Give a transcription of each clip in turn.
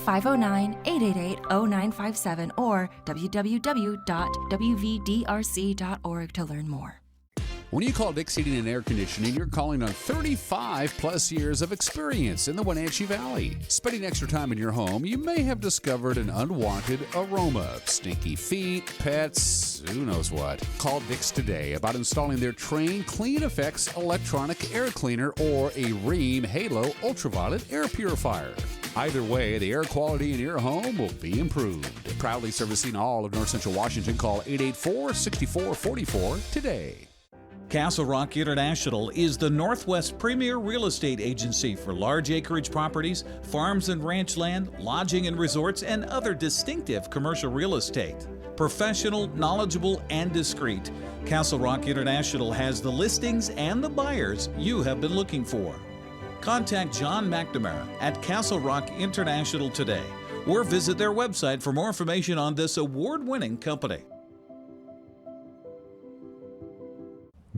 509-888-0957 or www.wvdrc.org to learn more. When you call Dick's Heating and Air Conditioning, you're calling on 35 plus years of experience in the Wenatchee Valley. Spending extra time in your home, you may have discovered an unwanted aroma. Stinky feet, pets, who knows what. Call Dick's today about installing their Train Clean Effects electronic air cleaner or a Rheem Halo ultraviolet air purifier. Either way, the air quality in your home will be improved. Proudly servicing all of North Central Washington, call 884-6444 today. Castle Rock International is the Northwest premier real estate agency for large acreage properties, farms and ranch land, lodging and resorts, and other distinctive commercial real estate. Professional, knowledgeable, and discreet, Castle Rock International has the listings and the buyers you have been looking for. Contact John McNamara at Castle Rock International today, or visit their website for more information on this award-winning company.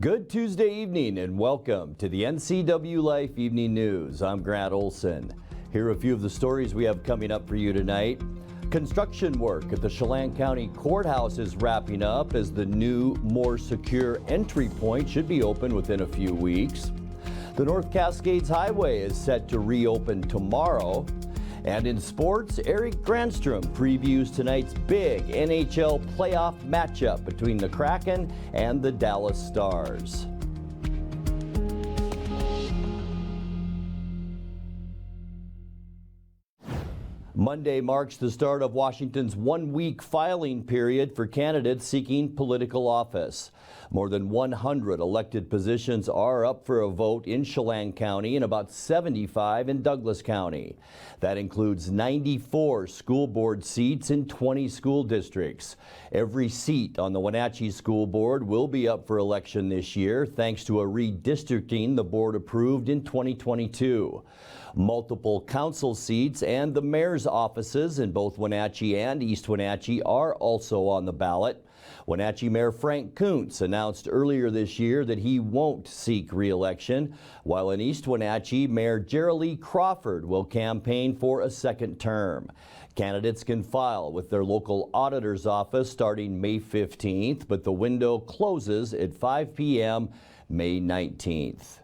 Good Tuesday evening and welcome to the NCWLIFE Evening News. I'm Grant Olson. Here are a few of the stories we have coming up for you tonight. Construction work at the Chelan County Courthouse is wrapping up as the new, more secure entry point should be open within a few weeks. The North Cascades Highway is set to reopen tomorrow. And in sports, Eric Granstrom previews tonight's big NHL playoff matchup between the Kraken and the Dallas Stars. Monday marks the start of Washington's one-week filing period for candidates seeking political office. More than 100 elected positions are up for a vote in Chelan County and about 75 in Douglas County. That includes 94 school board seats in 20 school districts. Every seat on the Wenatchee School Board will be up for election this year thanks to a redistricting the board approved in 2022. Multiple council seats and the mayor's offices in both Wenatchee and East Wenatchee are also on the ballot. Wenatchee Mayor Frank Kuntz announced earlier this year that he won't seek re-election, while in East Wenatchee, Mayor Geraldine Crawford will campaign for a second term. Candidates can file with their local auditor's office starting May 15th, but the window closes at 5 p.m. May 19th.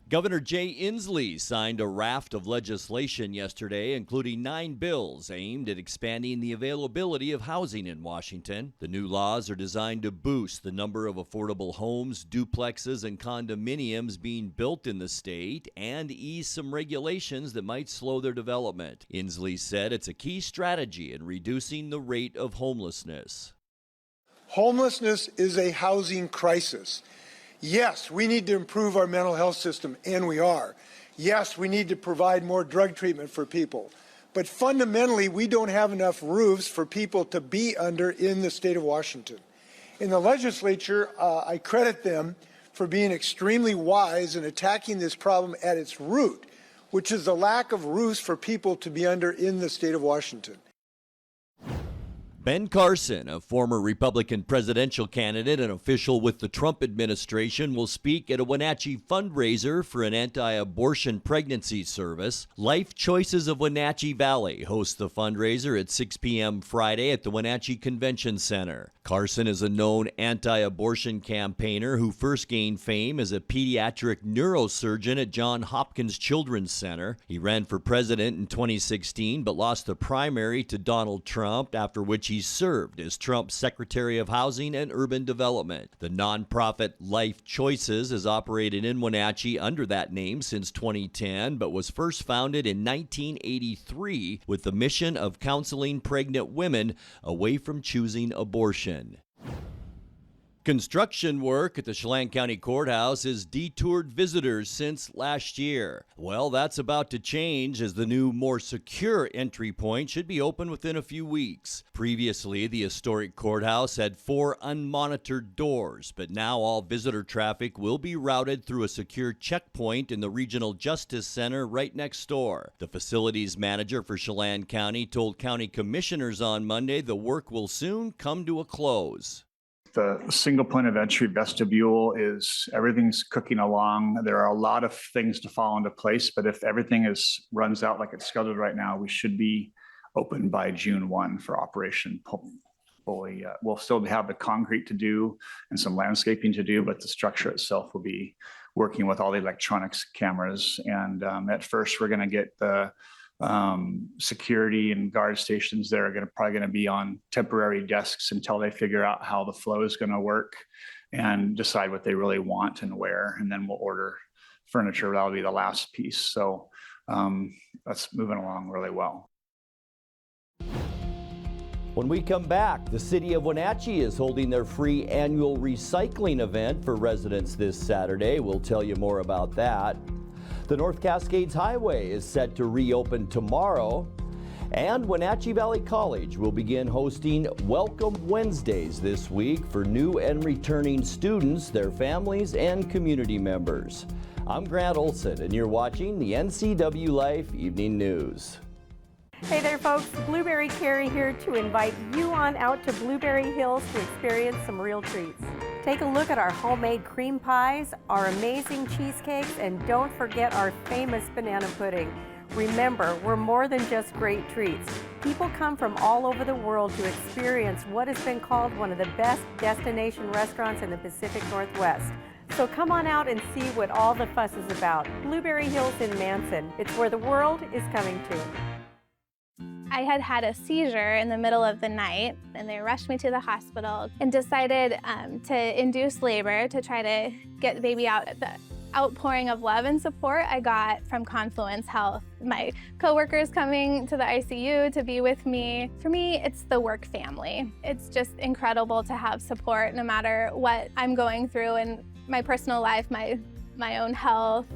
Governor Jay Inslee signed a raft of legislation yesterday, including 9 bills aimed at expanding the availability of housing in Washington. The new laws are designed to boost the number of affordable homes, duplexes, and condominiums being built in the state and ease some regulations that might slow their development. Inslee said it's a key strategy in reducing the rate of homelessness. Homelessness is a housing crisis. Yes, we need to improve our mental health system, and we are. Yes, we need to provide more drug treatment for people. But fundamentally, we don't have enough roofs for people to be under in the state of Washington. In the legislature, I credit them for being extremely wise in attacking this problem at its root, which is the lack of roofs for people to be under in the state of Washington. Ben Carson, a former Republican presidential candidate and official with the Trump administration, will speak at a Wenatchee fundraiser for an anti-abortion pregnancy service. Life Choices of Wenatchee Valley hosts the fundraiser at 6 p.m. Friday at the Wenatchee Convention Center. Carson is a known anti-abortion campaigner who first gained fame as a pediatric neurosurgeon at Johns Hopkins Children's Center. He ran for president in 2016 but lost the primary to Donald Trump, after which he served as Trump's Secretary of Housing and Urban Development. The nonprofit Life Choices has operated in Wenatchee under that name since 2010, but was first founded in 1983 with the mission of counseling pregnant women away from choosing abortion. Construction work at the Chelan County Courthouse has detoured visitors since last year. Well, that's about to change as the new, more secure entry point should be open within a few weeks. Previously, the historic courthouse had 4 unmonitored doors, but now all visitor traffic will be routed through a secure checkpoint in the Regional Justice Center right next door. The facilities manager for Chelan County told county commissioners on Monday the work will soon come to a close. The single point of entry vestibule everything's cooking along. There are a lot of things to fall into place, but if everything runs out like it's scheduled right now, we should be open by June 1 for operation fully. We'll still have the concrete to do and some landscaping to do, but the structure itself will be working with all the electronics cameras. And at first, we're going to get the security and guard stations that are probably going to be on temporary desks until they figure out how the flow is going to work and decide what they really want and where. And then we'll order furniture. That'll be the last piece. So that's moving along really well. When we come back, the city of Wenatchee is holding their free annual recycling event for residents this Saturday. We'll tell you more about that. The North Cascades Highway is set to reopen tomorrow. And Wenatchee Valley College will begin hosting Welcome Wednesdays this week for new and returning students, their families, and community members. I'm Grant Olson, and you're watching the NCWLIFE Evening News. Hey there folks, Blueberry Carrie here to invite you on out to Blueberry Hills to experience some real treats. Take a look at our homemade cream pies, our amazing cheesecakes, and don't forget our famous banana pudding. Remember, we're more than just great treats. People come from all over the world to experience what has been called one of the best destination restaurants in the Pacific Northwest. So come on out and see what all the fuss is about. Blueberry Hills in Manson. It's where the world is coming to. I had had a seizure in the middle of the night, and they rushed me to the hospital and decided to induce labor to try to get the baby out. The outpouring of love and support I got from Confluence Health. My coworkers coming to the ICU to be with me. For me, it's the work family. It's just incredible to have support no matter what I'm going through in my personal life, my own health.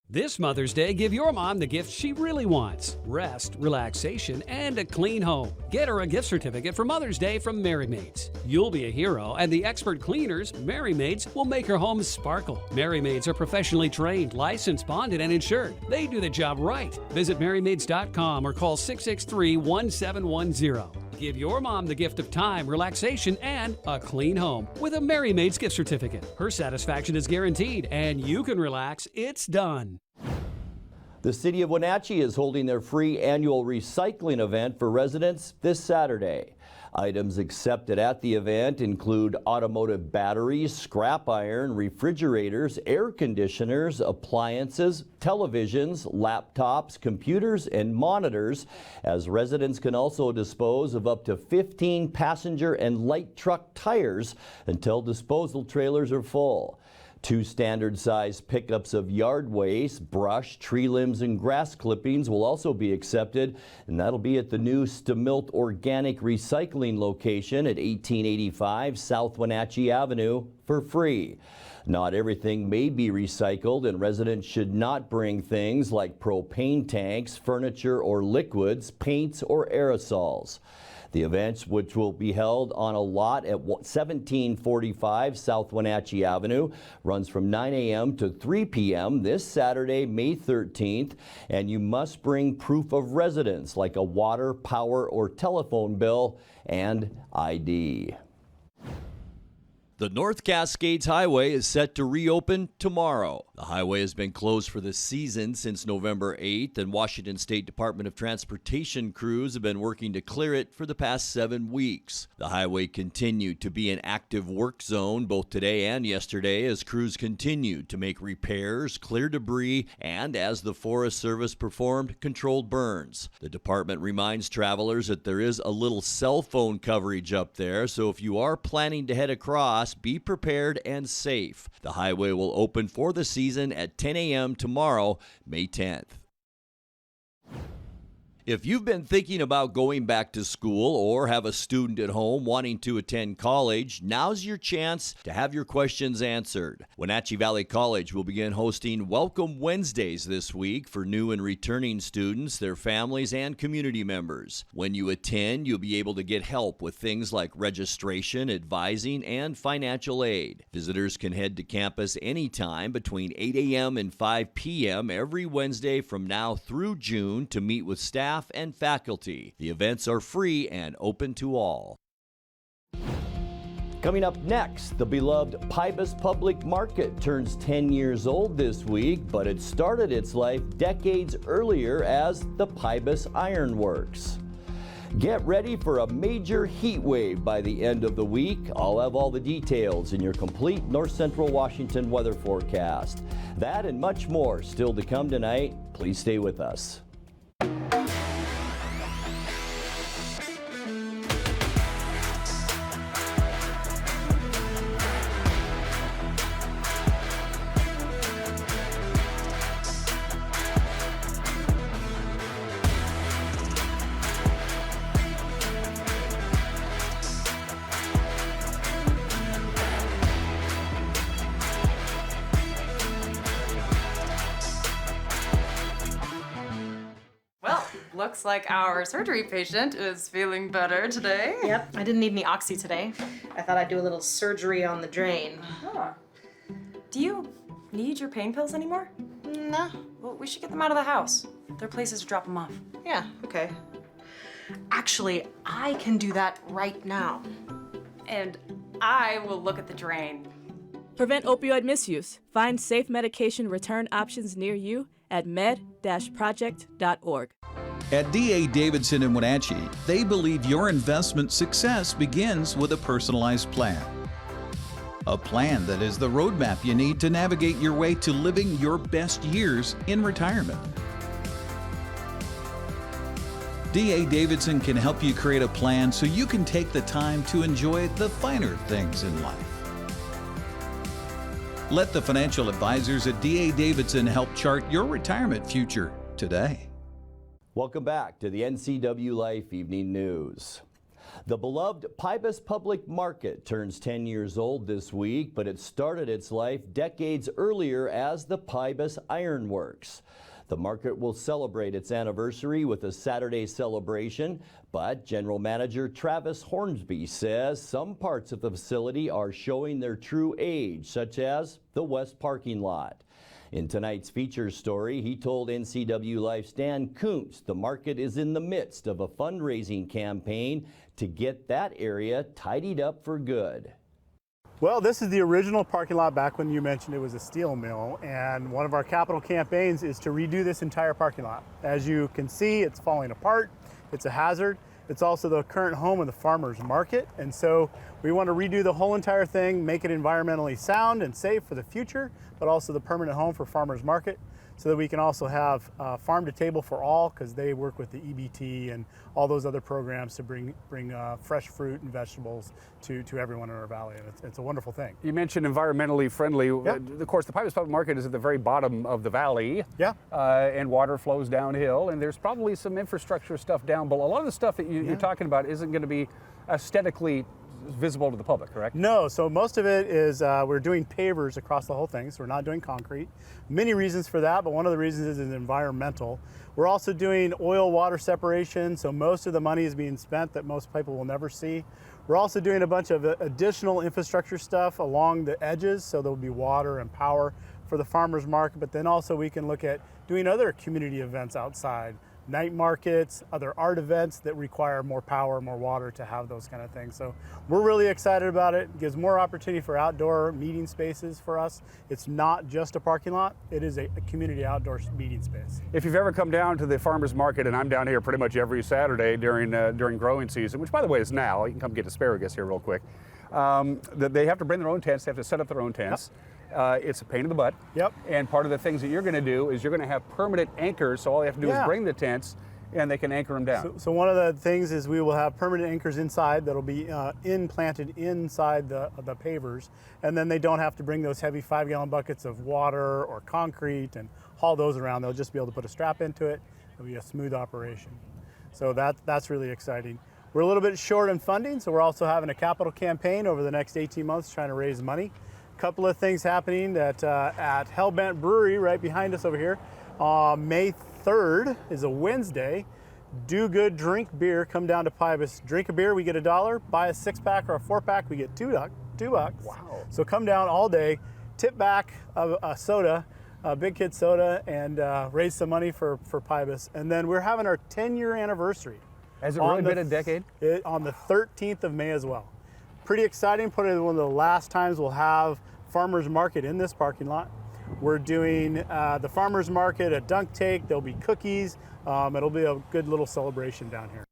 This Mother's Day, give your mom the gift she really wants: rest, relaxation, and a clean home. Get her a gift certificate for Mother's Day from Merry Maids. You'll be a hero, and the expert cleaners, Merry Maids, will make her home sparkle. Merry Maids are professionally trained, licensed, bonded, and insured. They do the job right. Visit MerryMaids.com or call 663-1710. Give your mom the gift of time, relaxation, and a clean home with a Merry Maids gift certificate. Her satisfaction is guaranteed, and you can relax. It's done. The city of Wenatchee is holding their free annual recycling event for residents this Saturday. Items accepted at the event include automotive batteries, scrap iron, refrigerators, air conditioners, appliances, televisions, laptops, computers, and monitors, as residents can also dispose of up to 15 passenger and light truck tires until disposal trailers are full. 2 standard-sized pickups of yard waste, brush, tree limbs, and grass clippings will also be accepted, and that'll be at the new Stamilt Organic Recycling location at 1885 South Wenatchee Avenue for free. Not everything may be recycled, and residents should not bring things like propane tanks, furniture or liquids, paints, or aerosols. The events, which will be held on a lot at 1745 South Wenatchee Avenue, runs from 9 a.m. to 3 p.m. this Saturday, May 13th, and you must bring proof of residence like a water, power, or telephone bill and ID. The North Cascades Highway is set to reopen tomorrow. The highway has been closed for the season since November 8th, and Washington State Department of Transportation crews have been working to clear it for the past 7 weeks. The highway continued to be an active work zone both today and yesterday as crews continued to make repairs, clear debris, and as the Forest Service performed controlled burns. The department reminds travelers that there is a little cell phone coverage up there, so if you are planning to head across, be prepared and safe. The highway will open for the season at 10 a.m. tomorrow, May 10th. If you've been thinking about going back to school or have a student at home wanting to attend college, now's your chance to have your questions answered. Wenatchee Valley College will begin hosting Welcome Wednesdays this week for new and returning students, their families, and community members. When you attend, you'll be able to get help with things like registration, advising, and financial aid. Visitors can head to campus anytime between 8 a.m. and 5 p.m. every Wednesday from now through June to meet with staff staff and faculty. The events are free and open to all. Coming up next, the beloved PEST Public Market turns 10 years old this week, but it started its life decades earlier as the PEST Iron Works. Get ready for a major heat wave by the end of the week. I'll have all the details in your complete North Central Washington weather forecast. That and much more still to come tonight. Please stay with us. Looks like our surgery patient is feeling better today. Yep, I didn't need any oxy today. I thought I'd do a little surgery on the drain. Huh. Do you need your pain pills anymore? No. Well, we should get them out of the house. There are places to drop them off. Yeah, okay. Actually, I can do that right now. And I will look at the drain. Prevent opioid misuse. Find safe medication return options near you at med-project.org. At D.A. Davidson in Wenatchee, they believe your investment success begins with a personalized plan. A plan that is the roadmap you need to navigate your way to living your best years in retirement. D.A. Davidson can help you create a plan so you can take the time to enjoy the finer things in life. Let the financial advisors at D.A. Davidson help chart your retirement future today. Welcome back to the NCWLIFE Evening News. The beloved PEST Public Market turns 10 years old this week, but it started its life decades earlier as the PEST Iron Works. The market will celebrate its anniversary with a Saturday celebration, but General Manager Travis Hornsby says some parts of the facility are showing their true age, such as the west parking lot. In tonight's feature story, he told NCWLIFE Stan Kuntz the market is in the midst of a fundraising campaign to get that area tidied up for good. Well, this is the original parking lot back when you mentioned it was a steel mill, and one of our capital campaigns is to redo this entire parking lot. As you can see, it's falling apart. It's a hazard. It's also the current home of the farmers market, and so we want to redo the whole entire thing, make it environmentally sound and safe for the future, but also the permanent home for farmers market, so that we can also have farm to table for all, because they work with the EBT and all those other programs to bring fresh fruit and vegetables to everyone in our valley, and it's a wonderful thing. You mentioned environmentally friendly. Yep. Of course, the PEST Public Market is at the very bottom of the valley. Yeah. And water flows downhill, and there's probably some infrastructure stuff down below. A lot of the stuff that you're talking about isn't going to be aesthetically visible to the public, correct? No, so most of it is we're doing pavers across the whole thing, so we're not doing concrete. Many reasons for that, but one of the reasons is environmental. We're also doing oil water separation, so most of the money is being spent that most people will never see. We're also doing a bunch of additional infrastructure stuff along the edges, so there'll be water and power for the farmers market, but then also we can look at doing other community events outside, night markets, other art events that require more power, more water to have those kind of things. So we're really excited about it. It gives more opportunity for outdoor meeting spaces for us. It's not just a parking lot, it is a community outdoor meeting space. If you've ever come down to the farmers market, and I'm down here pretty much every Saturday during growing season, which by the way is now, you can come get asparagus here real quick. They have to bring their own tents, they have to set up their own tents. Yep. It's a pain in the butt. Yep. And part of the things that you're going to do is you're going to have permanent anchors, so all you have to do is bring the tents and they can anchor them down. So one of the things is we will have permanent anchors inside that'll be implanted inside the pavers, and then they don't have to bring those heavy 5-gallon buckets of water or concrete and haul those around. They'll just be able to put a strap into it. It'll be a smooth operation. So that's really exciting. We're a little bit short in funding, so we're also having a capital campaign over the next 18 months trying to raise money. Couple of things happening at Hellbent Brewery right behind us over here. May 3rd is a Wednesday. Do good, drink beer. Come down to PEST. Drink a beer, we get $1. Buy a 6-pack or a 4-pack, we get $2. Wow. So come down all day, tip back a soda. Big Kid Soda, and raise some money for PEST. And then we're having our 10-year anniversary. Has it really been a decade? On the 13th of May as well. Pretty exciting, probably one of the last times we'll have farmers market in this parking lot. We're doing the farmers market, a dunk take, there'll be cookies. It'll be a good little celebration down here.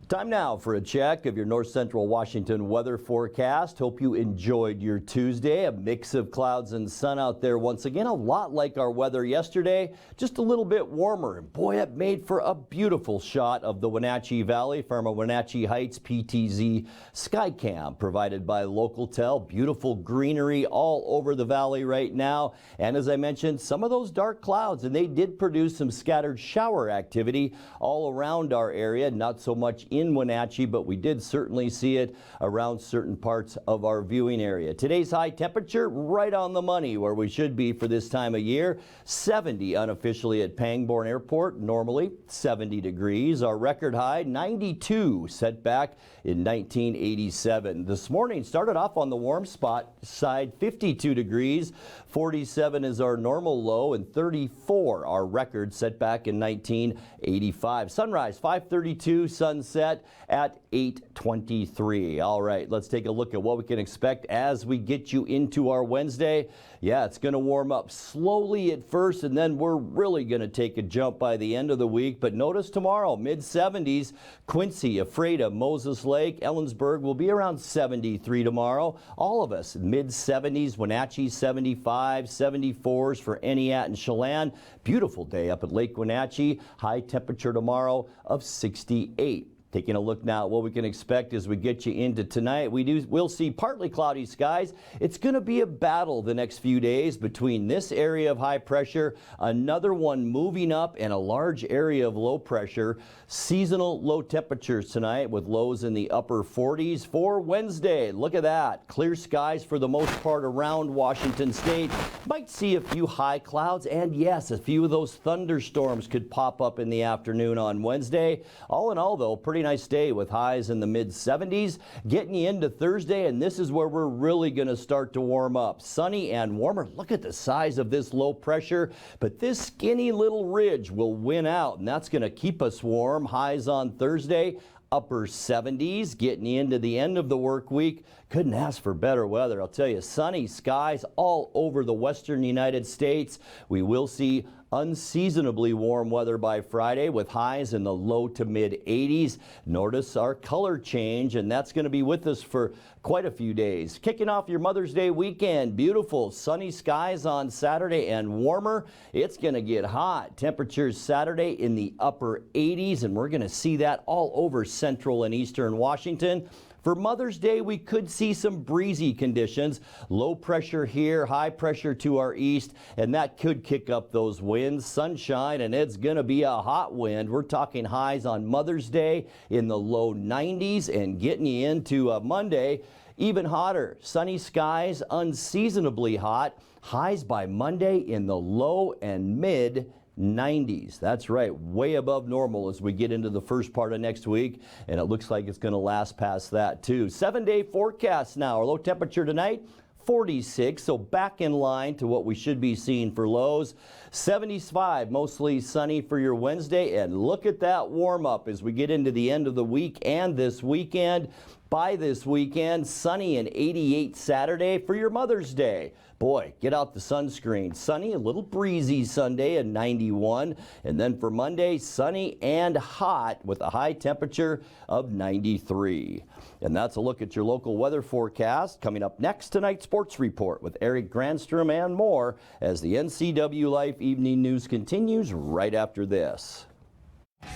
Time now for a check of your North Central Washington weather forecast. Hope you enjoyed your Tuesday. A mix of clouds and sun out there once again, a lot like our weather yesterday, just a little bit warmer. And boy, it made for a beautiful shot of the Wenatchee Valley from a Wenatchee Heights PTZ Skycam provided by Localtel. Beautiful greenery all over the valley right now. And as I mentioned, some of those dark clouds, and they did produce some scattered shower activity all around our area, not so much in Wenatchee, but we did certainly see it around certain parts of our viewing area. Today's high temperature right on the money where we should be for this time of year. 70 unofficially at Pangbourne Airport, normally 70 degrees. Our record high 92 set back in 1987. This morning started off on the warm spot side, 52 degrees. 47 is our normal low, and 34 our record set back in 1985. Sunrise 5:32, sunset at 8:23. All right, let's take a look at what we can expect as we get you into our Wednesday. Yeah, it's going to warm up slowly at first, and then we're really going to take a jump by the end of the week. But notice tomorrow, mid-70s, Quincy, Ephrata, Moses Lake, Ellensburg will be around 73 tomorrow. All of us mid-70s, Wenatchee 75, 74s for Eniat and Chelan. Beautiful day up at Lake Wenatchee. High temperature tomorrow of 68. Taking a look now at what we can expect as we get you into tonight. We'll see partly cloudy skies. It's going to be a battle the next few days between this area of high pressure, another one moving up, and a large area of low pressure. Seasonal low temperatures tonight with lows in the upper 40s for Wednesday. Look at that. Clear skies for the most part around Washington State. Might see a few high clouds, and yes, a few of those thunderstorms could pop up in the afternoon on Wednesday. All in all, though, pretty nice day with highs in the mid-70s. Getting you into Thursday, and this is where we're really going to start to warm up. Sunny and warmer. Look at the size of this low pressure, but this skinny little ridge will win out, and that's going to keep us warm. Highs on Thursday, upper 70s. Getting you into the end of the work week. Couldn't ask for better weather. I'll tell you, sunny skies all over the western United States. We will see unseasonably warm weather by Friday with highs in the low to mid 80s. Notice our color change, and that's going to be with us for quite a few days. Kicking off your Mother's Day weekend, beautiful sunny skies on Saturday and warmer. It's going to get hot. Temperatures Saturday in the upper 80s, and we're going to see that all over central and eastern Washington. For Mother's Day, we could see some breezy conditions. Low pressure here, high pressure to our east, and that could kick up those winds. Sunshine, and it's going to be a hot wind. We're talking highs on Mother's Day in the low 90s, and getting you into Monday, even hotter. Sunny skies, unseasonably hot. Highs by Monday in the low and mid 90s. That's right, way above normal as we get into the first part of next week, and it looks like it's going to last past that too. 7-day forecast now. Our low temperature tonight, 46, so back in line to what we should be seeing for lows. 75, mostly sunny for your Wednesday, and look at that warm up as we get into the end of the week and this weekend. By this weekend, sunny and 88 Saturday for your Mother's Day. Boy, get out the sunscreen. Sunny, a little breezy Sunday at 91. And then for Monday, sunny and hot with a high temperature of 93. And that's a look at your local weather forecast. Coming up next, tonight's sports report with Eric Granstrom and more as the NCWLIFE Evening News continues right after this.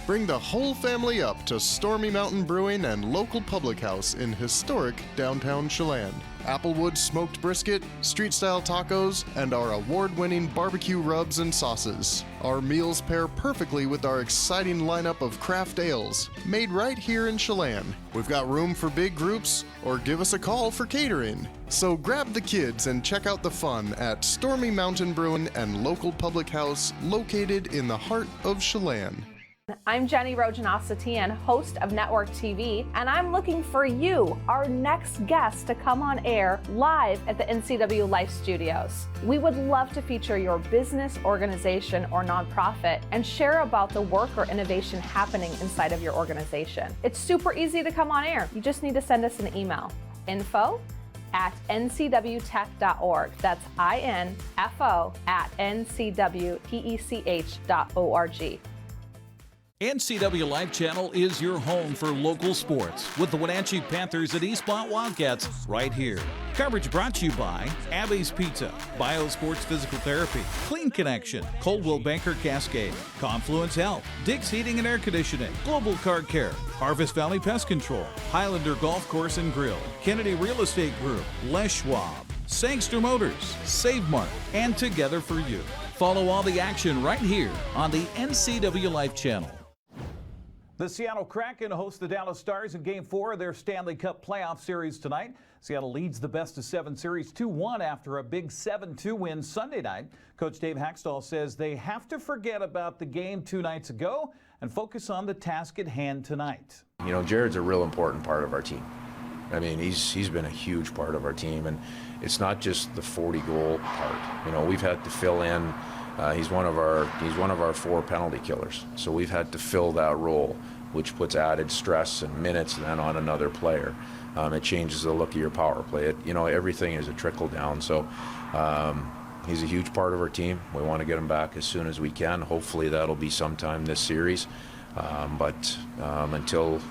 Bring the whole family up to Stormy Mountain Brewing and local public house in historic downtown Chelan. Applewood smoked brisket, street-style tacos, and our award-winning barbecue rubs and sauces. Our meals pair perfectly with our exciting lineup of craft ales, made right here in Chelan. We've got room for big groups, or give us a call for catering. So grab the kids and check out the fun at Stormy Mountain Brewing and local public house located in the heart of Chelan. I'm Jenny Rojanowski, host of Network TV, and I'm looking for you, our next guest, to come on air live at the NCWLIFE studios. We would love to feature your business, organization, or nonprofit and share about the work or innovation happening inside of your organization. It's super easy to come on air. You just need to send us an email. info@ncwtech.org. That's info@ncwtech.org. NCWLIFE Channel is your home for local sports with the Wenatchee Panthers and East Mont Wildcats right here. Coverage brought to you by Abby's Pizza, Biosports Physical Therapy, Clean Connection, Coldwell Banker Cascade, Confluence Health, Dick's Heating and Air Conditioning, Global Car Care, Harvest Valley Pest Control, Highlander Golf Course and Grill, Kennedy Real Estate Group, Les Schwab, Sangster Motors, Save Mart, and Together for You. Follow all the action right here on the NCWLIFE Channel. The Seattle Kraken host the Dallas Stars in Game 4 of their Stanley Cup playoff series tonight. Seattle leads the best-of-7 series 2-1 after a big 7-2 win Sunday night. Coach Dave Haxtell says they have to forget about the game 2 nights ago and focus on the task at hand tonight. You know, Jared's a real important part of our team. I mean, he's been a huge part of our team, and it's not just the 40-goal part. You know, we've had to fill in. He's one of our 4 penalty killers, so we've had to fill that role, which puts added stress and minutes then on another player. It changes the look of your power play. Everything is a trickle down. So he's a huge part of our team. We want to get him back as soon as we can. Hopefully that'll be sometime this series. But until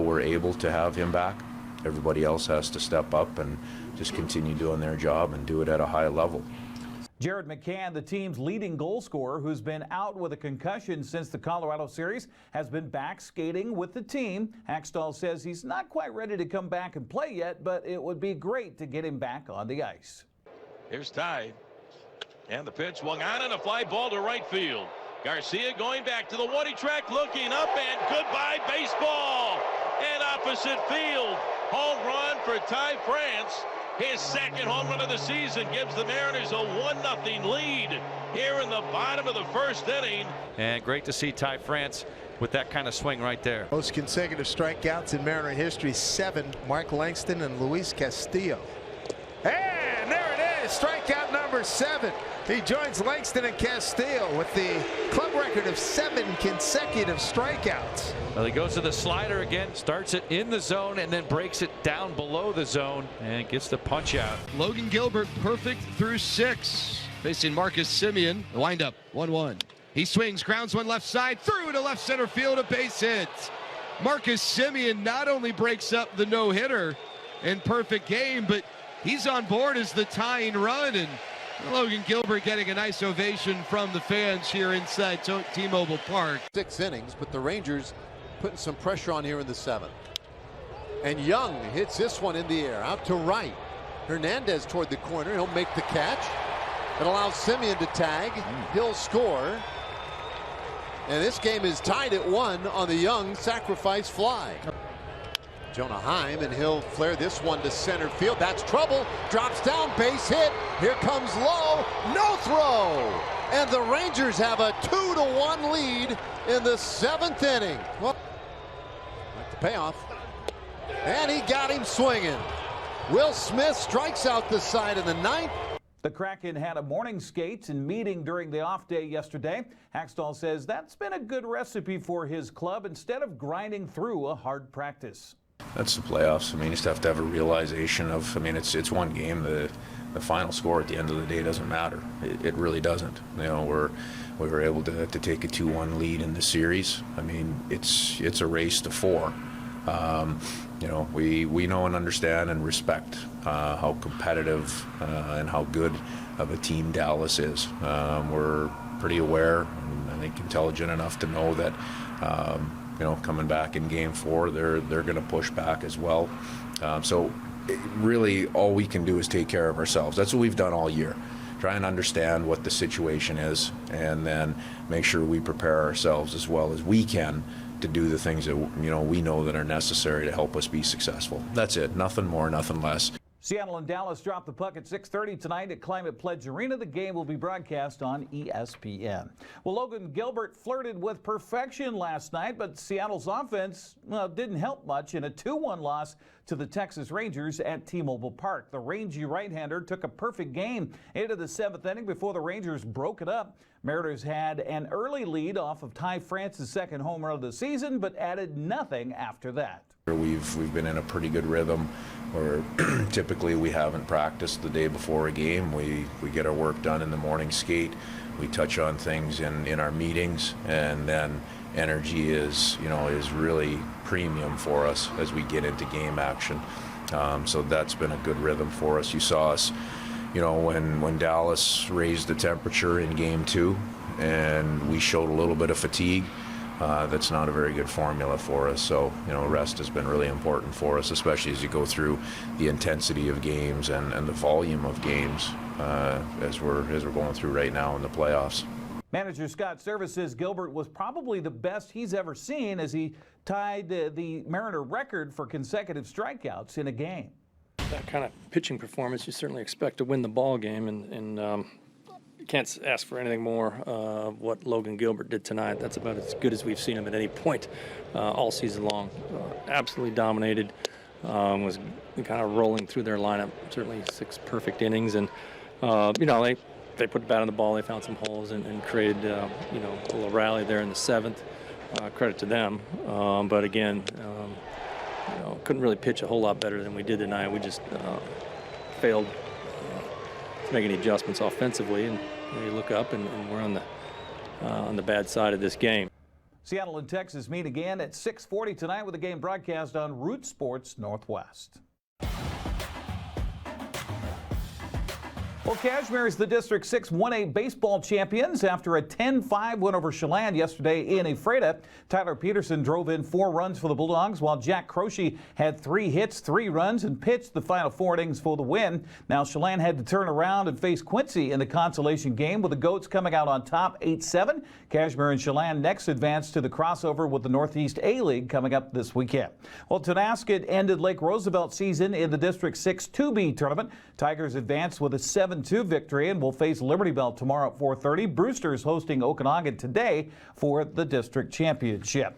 we're able to have him back, everybody else has to step up and just continue doing their job and do it at a high level. Jared McCann, the team's leading goal scorer, who's been out with a concussion since the Colorado series, has been back skating with the team. Haxtell says he's not quite ready to come back and play yet, but it would be great to get him back on the ice. Here's Ty, and the pitch swung on and a fly ball to right field. Garcia going back to the one-way track, looking up, and goodbye baseball. And opposite field, home run for Ty France. His second home run of the season gives the Mariners a 1-0 lead here in the bottom of the first inning. And great to see Ty France with that kind of swing right there. Most consecutive strikeouts in Mariner history, 7, Mark Langston and Luis Castillo. And there it is, strikeout number 7. He joins Langston and Castillo with the club record of 7 consecutive strikeouts. Well, he goes to the slider again, starts it in the zone, and then breaks it down below the zone and gets the punch out. Logan Gilbert perfect through 6. Facing Marcus Semien. The windup, 1-1. He swings, grounds one left side, through to left center field, a base hit. Marcus Semien not only breaks up the no-hitter in perfect game, but he's on board as the tying run, and Logan Gilbert getting a nice ovation from the fans here inside T-Mobile Park. 6 innings, but the Rangers putting some pressure on here in the 7th. And Young hits this one in the air, out to right. Hernandez toward the corner, he'll make the catch. It allows Semien to tag, he'll score. And this game is tied at 1 on the Young sacrifice fly. Jonah Heim, and he'll flare this one to center field. That's trouble. Drops down, base hit. Here comes Lowe. No throw. And the Rangers have a 2-1 lead in the 7th inning. Well, like the payoff. And he got him swinging. Will Smith strikes out the side in the 9th. The Kraken had a morning skate and meeting during the off day yesterday. Haxtell says that's been a good recipe for his club instead of grinding through a hard practice. That's the playoffs. I mean, you just have to have a realization of, it's one game. The final score at the end of the day doesn't matter. It really doesn't. We were able to take a 2-1 lead in the series. I mean, it's a race to 4. We know and understand and respect how competitive and how good of a team Dallas is. We're pretty aware and I think intelligent enough to know that coming back in Game 4, they're going to push back as well. So really all we can do is take care of ourselves. That's what we've done all year. Try and understand what the situation is and then make sure we prepare ourselves as well as we can to do the things that we know that are necessary to help us be successful. That's it. Nothing more, nothing less. Seattle and Dallas drop the puck at 6:30 tonight at Climate Pledge Arena. The game will be broadcast on ESPN. Well, Logan Gilbert flirted with perfection last night, but Seattle's offense didn't help much in a 2-1 loss to the Texas Rangers at T-Mobile Park. The rangy right-hander took a perfect game into the 7th inning before the Rangers broke it up. Mariners had an early lead off of Ty France's second home run of the season, but added nothing after that. We've been in a pretty good rhythm where typically we haven't practiced the day before a game. We get our work done in the morning skate. We touch on things in our meetings, and then energy is really premium for us as we get into game action. So that's been a good rhythm for us. You saw us, when Dallas raised the temperature in game 2 and we showed a little bit of fatigue. That's not a very good formula for us. So, rest has been really important for us, especially as you go through the intensity of games and the volume of games as we're going through right now in the playoffs. Manager Scott Service says Gilbert was probably the best he's ever seen as he tied the Mariner record for consecutive strikeouts in a game. That kind of pitching performance, you certainly expect to win the ball game, and can't ask for anything more. What Logan Gilbert did tonight, that's about as good as we've seen him at any point all season long. Absolutely dominated, was kind of rolling through their lineup, certainly 6 perfect innings, and they put the bat on the ball, they found some holes and created a little rally there in the 7th. Credit to them, but again, couldn't really pitch a whole lot better than we did tonight. We just failed to make any adjustments offensively, and you look up and we're on the bad side of this game. Seattle and Texas meet again at 6:40 tonight with a game broadcast on Root Sports Northwest. Well, Cashmere is the District 6 1A baseball champions after a 10-5 win over Chelan yesterday in Ephrata. Tyler Peterson drove in 4 runs for the Bulldogs, while Jack Croce had 3 hits, 3 runs, and pitched the final 4 innings for the win. Now, Chelan had to turn around and face Quincy in the consolation game, with the Goats coming out on top 8-7. Cashmere and Chelan next advance to the crossover with the Northeast A-League coming up this weekend. Well, Tonasket ended Lake Roosevelt season in the District 6 2B tournament. Tigers advanced with a 7-2 victory and will face Liberty Bell tomorrow at 4:30. Brewster's hosting Okanagan today for the district championship.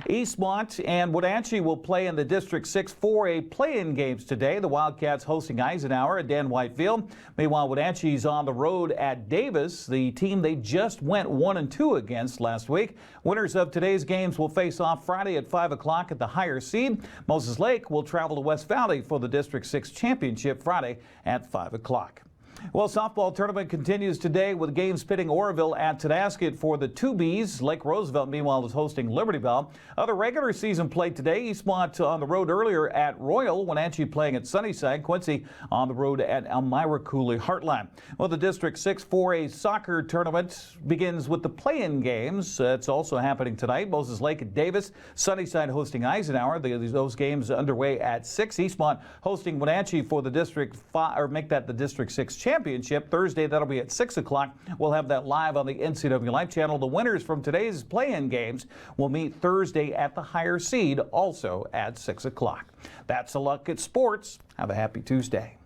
Eastmont and Wenatchee will play in the District 6 4A play-in games today. The Wildcats hosting Eisenhower at Dan White Field. Meanwhile, Wenatchee's on the road at Davis, the team they just went 1-2 against last week. Winners of today's games will face off Friday at 5 o'clock at the higher seed. Moses Lake will travel to West Valley for the District 6 championship Friday at 5 o'clock. Well, softball tournament continues today with games pitting Oroville at Tonasket for the 2Bs. Lake Roosevelt, meanwhile, is hosting Liberty Bell. Other regular season play today. Eastmont on the road earlier at Royal. Wenatchee playing at Sunnyside. Quincy on the road at Elmira Cooley Heartland. Well, the District 6 4A soccer tournament begins with the play-in games. It's also happening tonight. Moses Lake at Davis. Sunnyside hosting Eisenhower. Those games underway at 6. Eastmont hosting Wenatchee for the District 5, or make that the District 6 championship Thursday. That'll be at 6 o'clock. We'll have that live on the NCWLIFE channel. The winners from today's play-in games will meet Thursday at the higher seed, also at 6 o'clock. That's a look at sports. Have a happy Tuesday.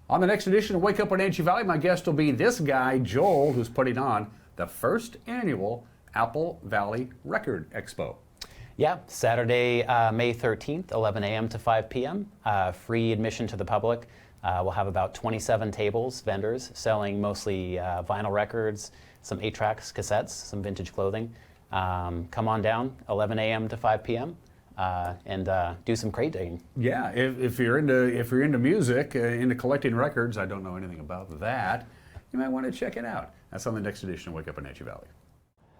On the next edition of Wake Up Wenatchee Valley, my guest will be this guy, Joel, who's putting on the first annual Apple Valley Record Expo. Yeah, Saturday, May 13th, 11 a.m. to 5 p.m. Free admission to the public. We'll have about 27 tables, vendors, selling mostly vinyl records, some 8-tracks, cassettes, some vintage clothing. Come on down, 11 a.m. to 5 p.m. And do some crate digging. Yeah, if you're into music, into collecting records, I don't know anything about that, you might want to check it out. That's on the next edition of Wake Up Wenatchee Valley.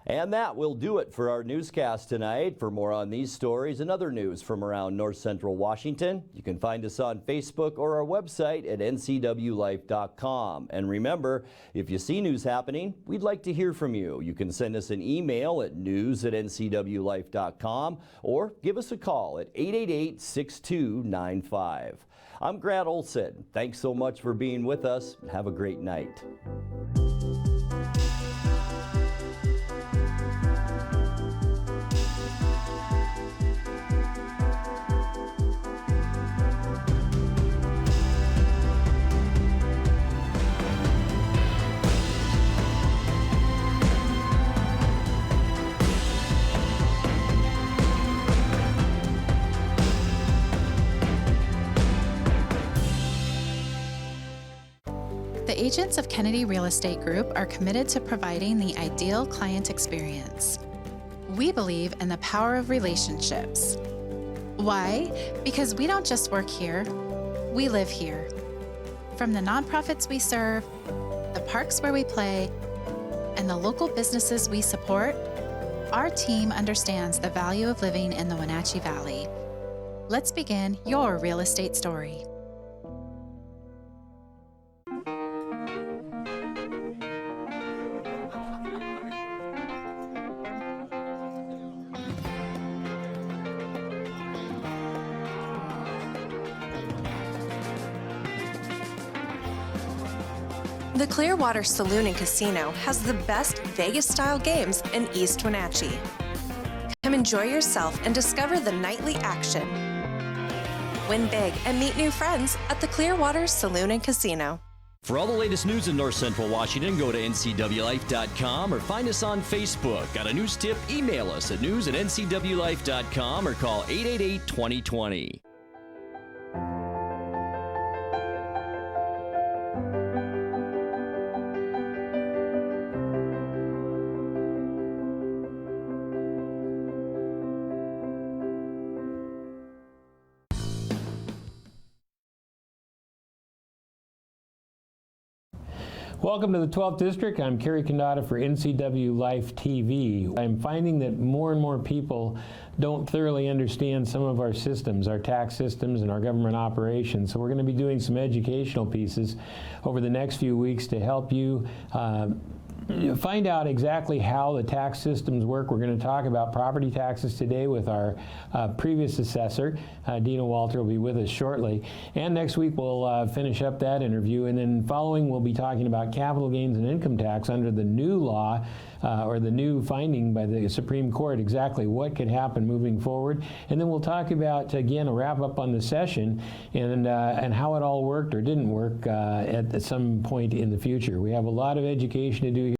And that will do it for our newscast tonight. For more on these stories and other news from around North Central Washington, you can find us on Facebook or our website at ncwlife.com. And remember, if you see news happening, we'd like to hear from you. You can send us an email at news@ncwlife.com or give us a call at 888-6295. I'm Grant Olson. Thanks so much for being with us. Have a great night. agents of Kennedy Real Estate Group are committed to providing the ideal client experience. We believe in the power of relationships. Why? Because we don't just work here, we live here. From the nonprofits we serve, the parks where we play, and the local businesses we support, our team understands the value of living in the Wenatchee Valley. Let's begin your real estate story. The Clearwater Saloon and Casino has the best Vegas-style games in East Wenatchee. Come enjoy yourself and discover the nightly action. Win big and meet new friends at the Clearwater Saloon and Casino. For all the latest news in North Central Washington, go to NCWLIFE.com or find us on Facebook. Got a news tip? Email us at news@NCWLIFE.com or call 888-2020. Welcome to the 12th District. I'm Kerry Condata for NCWLIFE TV. I'm finding that more and more people don't thoroughly understand some of our systems, our tax systems and our government operations. So we're going to be doing some educational pieces over the next few weeks to help you find out exactly how the tax systems work. We're going to talk about property taxes today with our previous assessor. Dina Walter will be with us shortly. And next week we'll finish up that interview. And then following we'll be talking about capital gains and income tax under the new law or the new finding by the Supreme Court, exactly what could happen moving forward. And then we'll talk about, again, a wrap up on the session and how it all worked or didn't work at some point in the future. We have a lot of education to do here.